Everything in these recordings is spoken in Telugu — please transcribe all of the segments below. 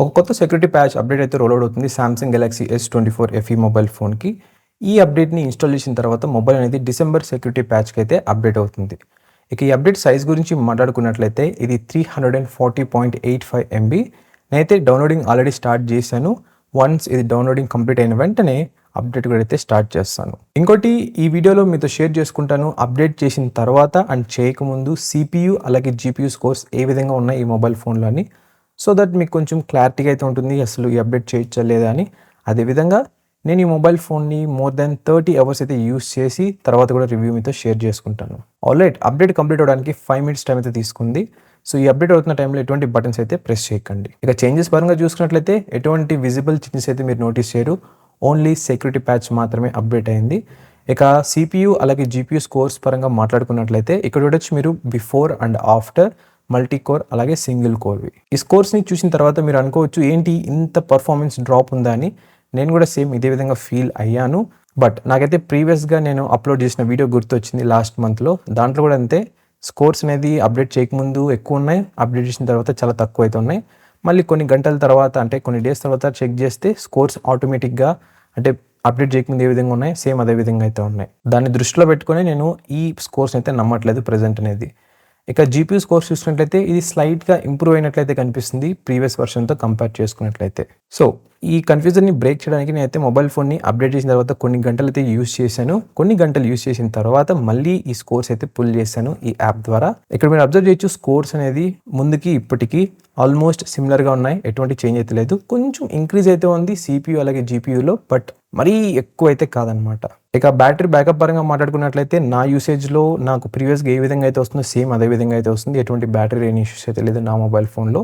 ఒక కొత్త సెక్యూరిటీ ప్యాచ్ అప్డేట్ అయితే రోల్ అవుతుంది Samsung Galaxy S24 FE mobile ఫోన్కి. ఈ అప్డేట్ని ఇన్స్టాల్ చేసిన తర్వాత మొబైల్ అనేది డిసెంబర్ సెక్యూరిటీ ప్యాచ్కి అయితే అప్డేట్ అవుతుంది. ఇక ఈ అప్డేట్ సైజ్ గురించి మాట్లాడుకున్నట్లయితే ఇది 340.85 MB. నేనైతే డౌన్లోడింగ్ ఆల్రెడీ స్టార్ట్ చేశాను. వన్స్ ఇది డౌన్లోడింగ్ కంప్లీట్ అయిన వెంటనే అప్డేట్ కూడా అయితే స్టార్ట్ చేస్తాను. ఇంకోటి ఈ వీడియోలో మీతో షేర్ చేసుకుంటాను అప్డేట్ చేసిన తర్వాత అండ్ చేయకముందు CPU అలాగే GPU స్కోర్స్ ఏ విధంగా ఉన్నాయి ఈ మొబైల్ ఫోన్లో అని. సో దట్ మీకు కొంచెం క్లారిటీగా అయితే ఉంటుంది అసలు ఈ అప్డేట్ చేయొచ్చా లేదా అని. అదేవిధంగా నేను ఈ మొబైల్ ఫోన్ని మోర్ దాన్ 30 అవర్స్ అయితే యూస్ చేసి తర్వాత కూడా రివ్యూ మీతో షేర్ చేసుకుంటాను. ఆల్రైట్, అప్డేట్ కంప్లీట్ అవ్వడానికి 5 మినిట్స్ టైం అయితే తీసుకుంది. సో ఈ అప్డేట్ అవుతున్న టైంలో ఎటువంటి బటన్స్ అయితే ప్రెస్ చేయకండి. ఇక చేంజెస్ పరంగా చూసుకున్నట్లయితే ఎటువంటి విజిబుల్ చేంజెస్ అయితే మీరు నోటీస్ చేయరు. ఓన్లీ సెక్యూరిటీ ప్యాచ్ మాత్రమే అప్డేట్ అయింది. ఇక CPU అలాగే GPU స్కోర్స్ పరంగా మాట్లాడుకున్నట్లయితే ఇక్కడ చూడొచ్చు మీరు before and after multi core అలాగే సింగిల్ కోర్వి. ఈ స్కోర్స్ని చూసిన తర్వాత మీరు అనుకోవచ్చు ఏంటి ఇంత పర్ఫార్మెన్స్ డ్రాప్ ఉందా అని. నేను కూడా సేమ్ ఇదే విధంగా ఫీల్ అయ్యాను. బట్ నాకైతే ప్రీవియస్గా నేను అప్లోడ్ చేసిన వీడియో గుర్తొచ్చింది లాస్ట్ మంత్లో. దాంట్లో కూడా అంతే స్కోర్స్ అనేది అప్డేట్ చేయకముందు ఎక్కువ ఉన్నాయి, అప్డేట్ చేసిన తర్వాత చాలా తక్కువ అయితే ఉన్నాయి. మళ్ళీ కొన్ని గంటల తర్వాత అంటే కొన్ని డేస్ తర్వాత చెక్ చేస్తే స్కోర్స్ ఆటోమేటిక్గా అంటే అప్డేట్ చేయకముందు ఏ విధంగా ఉన్నాయి సేమ్ అదే విధంగా అయితే ఉన్నాయి. దాన్ని దృష్టిలో పెట్టుకొని నేను ఈ స్కోర్స్ అయితే నమ్మట్లేదు ప్రజెంట్ అనేది. ఇక GPU స్కోర్స్ చూసినట్లయితే ఇది స్లైట్గా ఇంప్రూవ్ అయినట్లయితే కనిపిస్తుంది ప్రీవియస్ వర్షన్తో కంపేర్ చేసుకున్నట్లయితే. సో ఈ కన్ఫ్యూజన్ని బ్రేక్ చేయడానికి నేనైతే మొబైల్ ఫోన్ని అప్డేట్ చేసిన తర్వాత కొన్ని గంటలు అయితే యూస్ చేశాను. కొన్ని గంటలు యూస్ చేసిన తర్వాత మళ్ళీ ఈ స్కోర్స్ అయితే పుల్ చేశాను ఈ యాప్ ద్వారా. ఇక్కడ మీరు అబ్జర్వ్ చేయొచ్చు స్కోర్స్ అనేది ముందుకి ఇప్పటికీ ఆల్మోస్ట్ సిమిలర్గా ఉన్నాయి, ఎటువంటి చేంజ్ అయితే లేదు. కొంచెం ఇంక్రీజ్ అయితే ఉంది CPU అలాగే GPUలో, బట్ మరీ ఎక్కువ అయితే కాదనమాట. ఇక బ్యాటరీ బ్యాకప్ పరంగా మాట్లాడుకున్నట్లయితే నా యూసేజ్లో నాకు ప్రీవియస్గా ఏ విధంగా అయితే వస్తుందో సేమ్ అదే విధంగా అయితే వస్తుంది. ఎటువంటి బ్యాటరీ రేన్ ఇష్యూస్ అయితే లేదు నా మొబైల్ ఫోన్లో.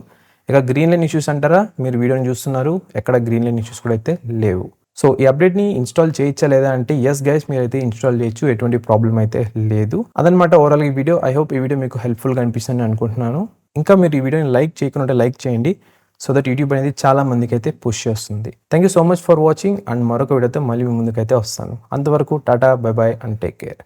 ఇక గ్రీన్ లైన్ ఇష్యూస్ అంటారా, మీరు వీడియోని చూస్తున్నారు, ఎక్కడ గ్రీన్ లైన్ ఇష్యూస్ కూడా అయితే లేవు. సో ఈ అప్డేట్ని ఇన్స్టాల్ చేయొచ్చా లేదా అంటే ఎస్ గైస్ మీరైతే ఇన్స్టాల్ చేయొచ్చు, ఎటువంటి ప్రాబ్లం అయితే లేదు. అదనమాట ఓవరాల్ ఈ వీడియో. ఐ హోప్ ఈ వీడియో మీకు హెల్ప్ఫుల్గా అనిపిస్తుందని అనుకుంటున్నాను. ఇంకా మీరు ఈ వీడియోని లైక్ చేయకుండా లైక్ చేయండి సో దట్ యూట్యూబ్ అనేది చాలా మందికి అయితే పుష్ చేస్తుంది. Thank you so much for watching and మరొక వీడియోతో మళ్ళీ మీ ముందుకైతే వస్తాను. అంతవరకు Tata, by by and take care.